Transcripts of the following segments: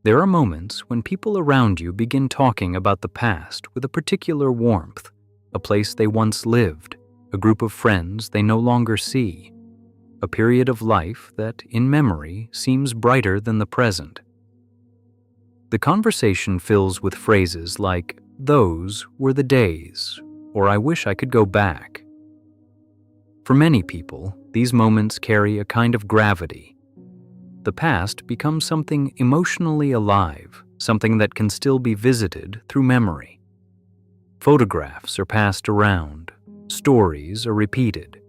There are moments when people around you begin talking about the past with a particular warmth, a place they once lived, a group of friends they no longer see, a period of life that, in memory, seems brighter than the present. The conversation fills with phrases like, "Those were the days," or "I wish I could go back." For many people, these moments carry a kind of gravity. The past becomes something emotionally alive, something that can still be visited through memory. Photographs are passed around, stories are repeated.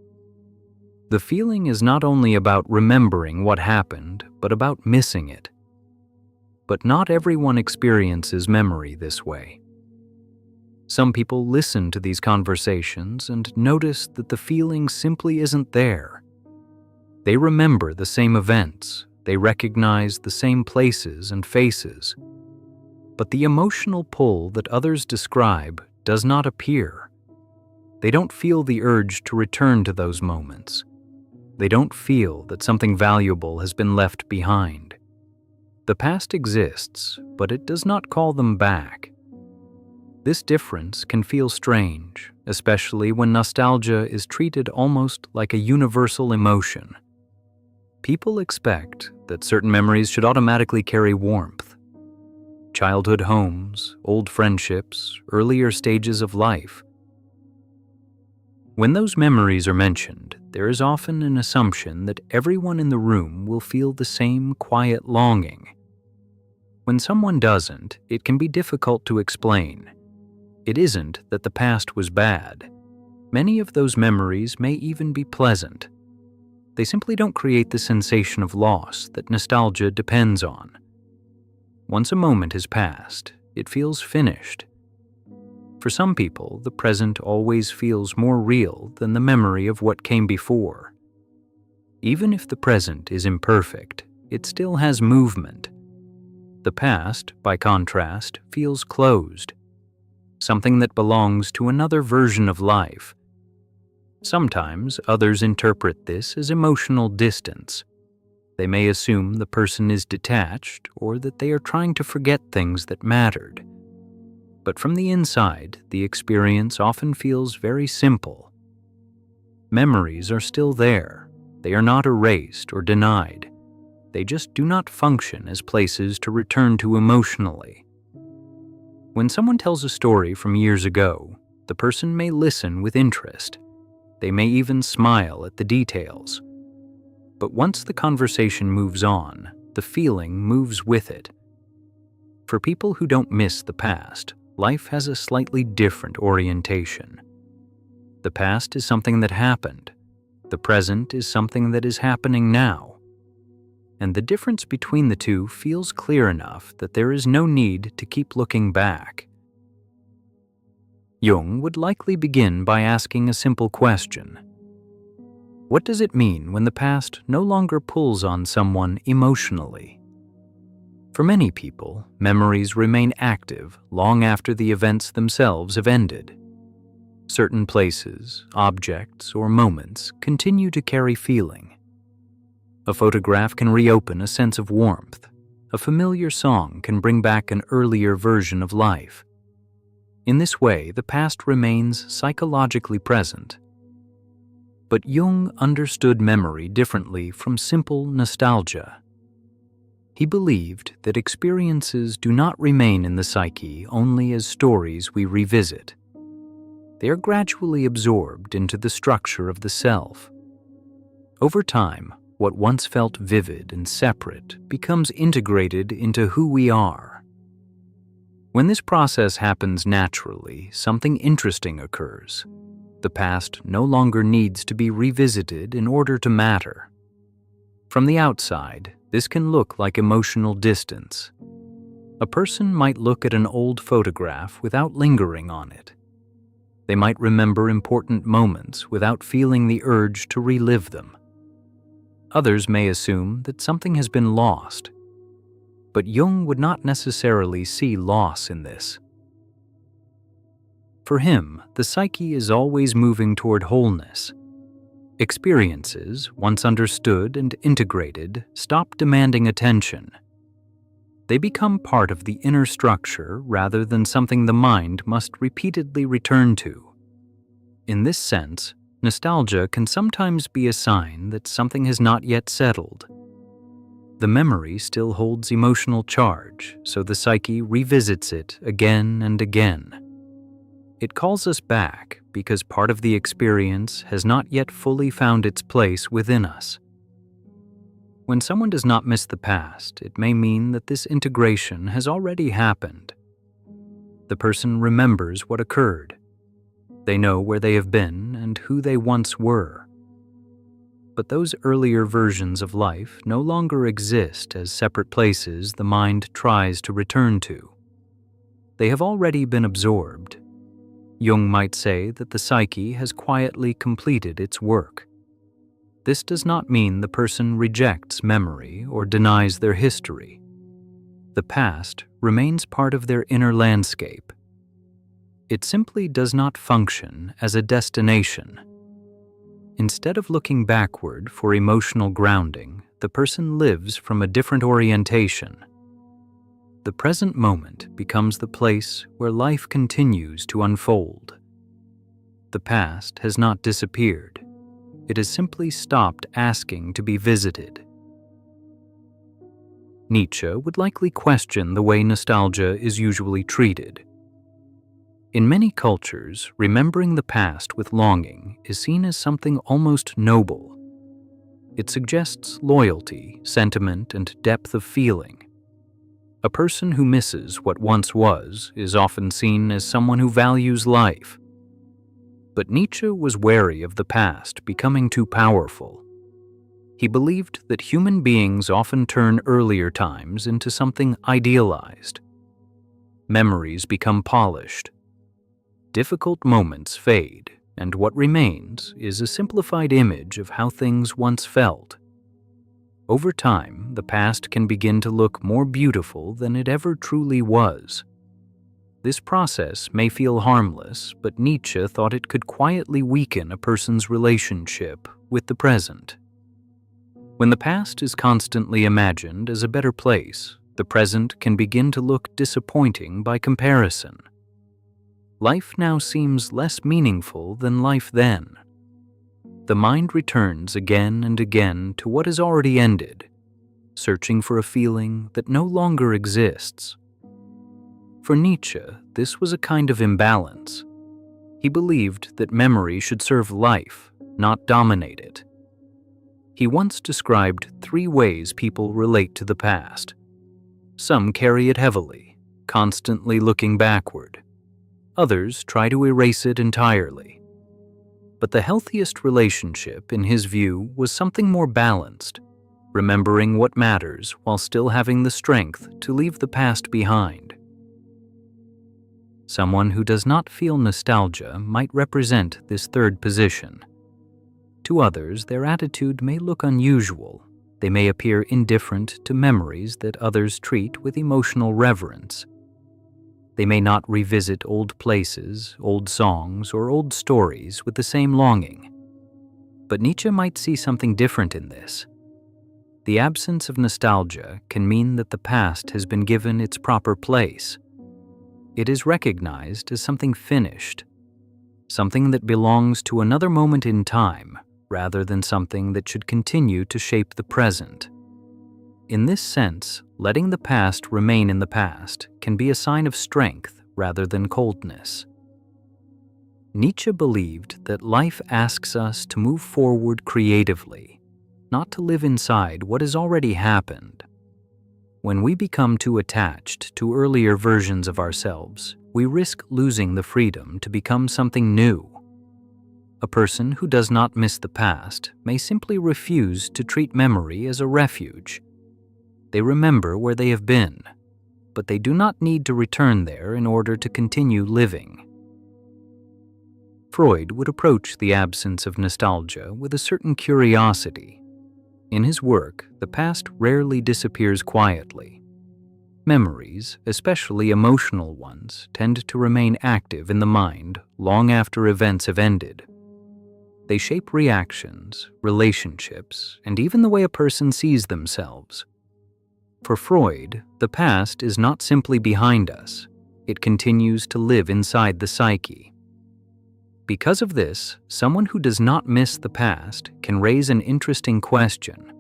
The feeling is not only about remembering what happened, but about missing it. But not everyone experiences memory this way. Some people listen to these conversations and notice that the feeling simply isn't there. They remember the same events, they recognize the same places and faces, but the emotional pull that others describe does not appear. They don't feel the urge to return to those moments. They don't feel that something valuable has been left behind. The past exists, but it does not call them back. This difference can feel strange, especially when nostalgia is treated almost like a universal emotion. People expect that certain memories should automatically carry warmth. Childhood homes, old friendships, earlier stages of life. When those memories are mentioned, there is often an assumption that everyone in the room will feel the same quiet longing. When someone doesn't, it can be difficult to explain. It isn't that the past was bad. Many of those memories may even be pleasant. They simply don't create the sensation of loss that nostalgia depends on. Once a moment has passed, it feels finished. For some people, the present always feels more real than the memory of what came before. Even if the present is imperfect, it still has movement. The past, by contrast, feels closed, something that belongs to another version of life. Sometimes others interpret this as emotional distance. They may assume the person is detached or that they are trying to forget things that mattered. But from the inside, the experience often feels very simple. Memories are still there. They are not erased or denied. They just do not function as places to return to emotionally. When someone tells a story from years ago, the person may listen with interest. They may even smile at the details. But once the conversation moves on, the feeling moves with it. For people who don't miss the past, life has a slightly different orientation. The past is something that happened. The present is something that is happening now. And the difference between the two feels clear enough that there is no need to keep looking back. Jung would likely begin by asking a simple question. What does it mean when the past no longer pulls on someone emotionally? For many people, memories remain active long after the events themselves have ended. Certain places, objects, or moments continue to carry feeling. A photograph can reopen a sense of warmth. A familiar song can bring back an earlier version of life. In this way, the past remains psychologically present. But Jung understood memory differently from simple nostalgia. He believed that experiences do not remain in the psyche only as stories we revisit. They are gradually absorbed into the structure of the self. Over time, what once felt vivid and separate becomes integrated into who we are. When this process happens naturally, something interesting occurs. The past no longer needs to be revisited in order to matter. From the outside, this can look like emotional distance. A person might look at an old photograph without lingering on it. They might remember important moments without feeling the urge to relive them. Others may assume that something has been lost. But Jung would not necessarily see loss in this. For him, the psyche is always moving toward wholeness. Experiences, once understood and integrated, stop demanding attention. They become part of the inner structure rather than something the mind must repeatedly return to. In this sense, nostalgia can sometimes be a sign that something has not yet settled. The memory still holds emotional charge, so the psyche revisits it again and again. It calls us back because part of the experience has not yet fully found its place within us. When someone does not miss the past, it may mean that this integration has already happened. The person remembers what occurred. They know where they have been and who they once were. But those earlier versions of life no longer exist as separate places the mind tries to return to. They have already been absorbed. Jung might say that the psyche has quietly completed its work. This does not mean the person rejects memory or denies their history. The past remains part of their inner landscape. It simply does not function as a destination. Instead of looking backward for emotional grounding, the person lives from a different orientation. The present moment becomes the place where life continues to unfold. The past has not disappeared. It has simply stopped asking to be visited. Nietzsche would likely question the way nostalgia is usually treated. In many cultures, remembering the past with longing is seen as something almost noble. It suggests loyalty, sentiment, and depth of feeling. A person who misses what once was is often seen as someone who values life. But Nietzsche was wary of the past becoming too powerful. He believed that human beings often turn earlier times into something idealized. Memories become polished. Difficult moments fade, and what remains is a simplified image of how things once felt. Over time, the past can begin to look more beautiful than it ever truly was. This process may feel harmless, but Nietzsche thought it could quietly weaken a person's relationship with the present. When the past is constantly imagined as a better place, the present can begin to look disappointing by comparison. Life now seems less meaningful than life then. The mind returns again and again to what has already ended, searching for a feeling that no longer exists. For Nietzsche, this was a kind of imbalance. He believed that memory should serve life, not dominate it. He once described 3 ways people relate to the past. Some carry it heavily, constantly looking backward. Others try to erase it entirely. But the healthiest relationship, in his view, was something more balanced, remembering what matters while still having the strength to leave the past behind. Someone who does not feel nostalgia might represent this third position. To others, their attitude may look unusual. They may appear indifferent to memories that others treat with emotional reverence. They may not revisit old places, old songs, or old stories with the same longing. But Nietzsche might see something different in this. The absence of nostalgia can mean that the past has been given its proper place. It is recognized as something finished, something that belongs to another moment in time, rather than something that should continue to shape the present. In this sense, letting the past remain in the past can be a sign of strength rather than coldness. Nietzsche believed that life asks us to move forward creatively, not to live inside what has already happened. When we become too attached to earlier versions of ourselves, we risk losing the freedom to become something new. A person who does not miss the past may simply refuse to treat memory as a refuge. They remember where they have been, but they do not need to return there in order to continue living. Freud would approach the absence of nostalgia with a certain curiosity. In his work, the past rarely disappears quietly. Memories, especially emotional ones, tend to remain active in the mind long after events have ended. They shape reactions, relationships, and even the way a person sees themselves. For Freud, the past is not simply behind us, it continues to live inside the psyche. Because of this, someone who does not miss the past can raise an interesting question.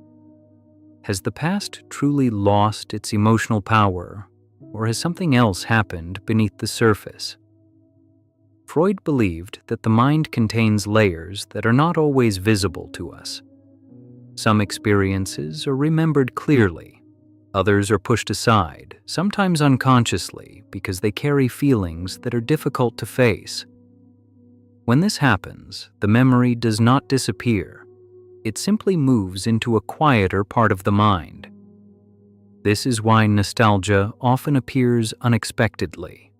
Has the past truly lost its emotional power, or has something else happened beneath the surface? Freud believed that the mind contains layers that are not always visible to us. Some experiences are remembered clearly. Others are pushed aside, sometimes unconsciously, because they carry feelings that are difficult to face. When this happens, the memory does not disappear. It simply moves into a quieter part of the mind. This is why nostalgia often appears unexpectedly.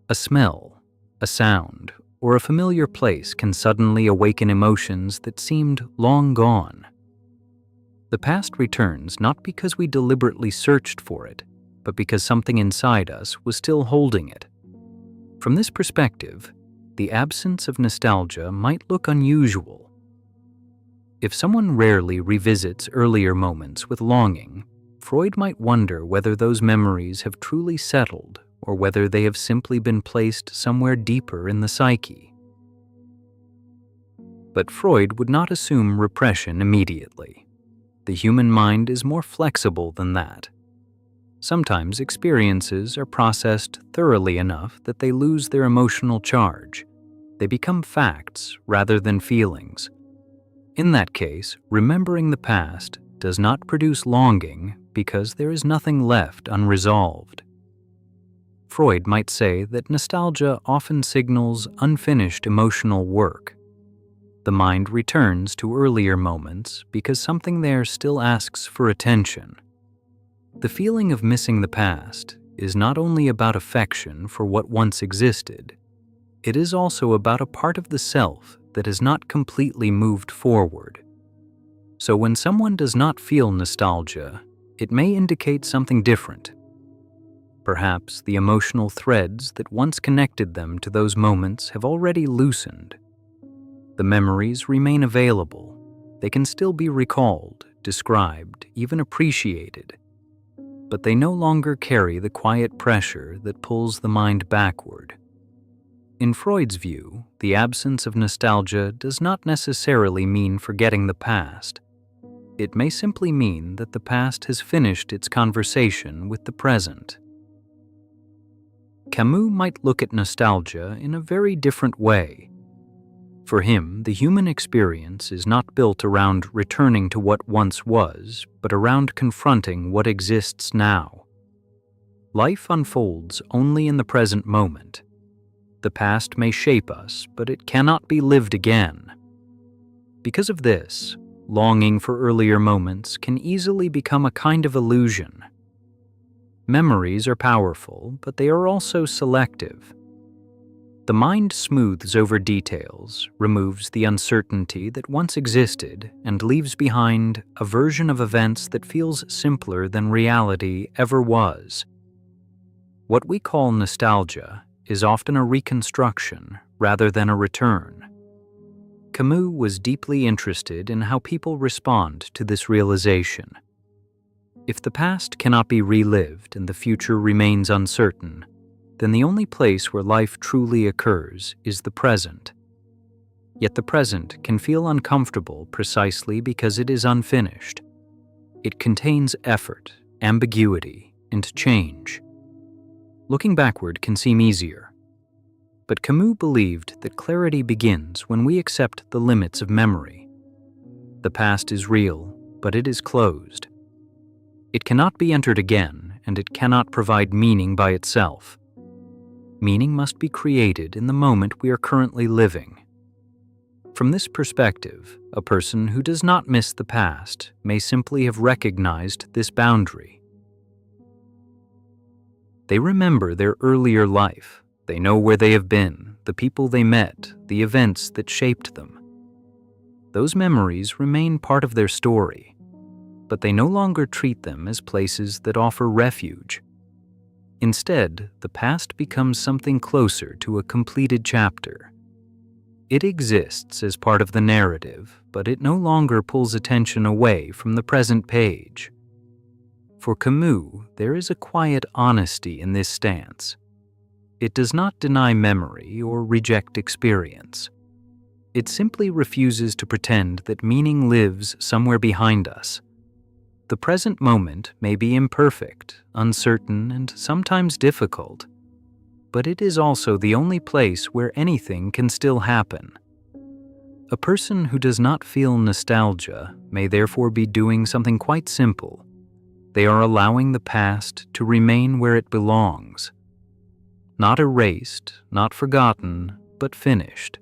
A smell, a sound, or a familiar place can suddenly awaken emotions that seemed long gone. The past returns not because we deliberately searched for it, but because something inside us was still holding it. From this perspective, the absence of nostalgia might look unusual. If someone rarely revisits earlier moments with longing, Freud might wonder whether those memories have truly settled or whether they have simply been placed somewhere deeper in the psyche. But Freud would not assume repression immediately. The human mind is more flexible than that. Sometimes experiences are processed thoroughly enough that they lose their emotional charge. They become facts rather than feelings. In that case, remembering the past does not produce longing because there is nothing left unresolved. Freud might say that nostalgia often signals unfinished emotional work. The mind returns to earlier moments because something there still asks for attention. The feeling of missing the past is not only about affection for what once existed, it is also about a part of the self that has not completely moved forward. So when someone does not feel nostalgia, it may indicate something different. Perhaps the emotional threads that once connected them to those moments have already loosened. The memories remain available. They can still be recalled, described, even appreciated. But they no longer carry the quiet pressure that pulls the mind backward. In Freud's view, the absence of nostalgia does not necessarily mean forgetting the past. It may simply mean that the past has finished its conversation with the present. Camus might look at nostalgia in a very different way. For him, the human experience is not built around returning to what once was, but around confronting what exists now. Life unfolds only in the present moment. The past may shape us, but it cannot be lived again. Because of this, longing for earlier moments can easily become a kind of illusion. Memories are powerful, but they are also selective. The mind smooths over details, removes the uncertainty that once existed, and leaves behind a version of events that feels simpler than reality ever was. What we call nostalgia is often a reconstruction rather than a return. Camus was deeply interested in how people respond to this realization. If the past cannot be relived and the future remains uncertain, then the only place where life truly occurs is the present. Yet the present can feel uncomfortable precisely because it is unfinished. It contains effort, ambiguity, and change. Looking backward can seem easier. But Camus believed that clarity begins when we accept the limits of memory. The past is real, but it is closed. It cannot be entered again, and it cannot provide meaning by itself. Meaning must be created in the moment we are currently living. From this perspective, a person who does not miss the past may simply have recognized this boundary. They remember their earlier life. They know where they have been, the people they met, the events that shaped them. Those memories remain part of their story, but they no longer treat them as places that offer refuge. Instead, the past becomes something closer to a completed chapter. It exists as part of the narrative, but it no longer pulls attention away from the present page. For Camus, there is a quiet honesty in this stance. It does not deny memory or reject experience. It simply refuses to pretend that meaning lives somewhere behind us. The present moment may be imperfect, uncertain, and sometimes difficult, but it is also the only place where anything can still happen. A person who does not feel nostalgia may therefore be doing something quite simple. They are allowing the past to remain where it belongs. Not erased, not forgotten, but finished.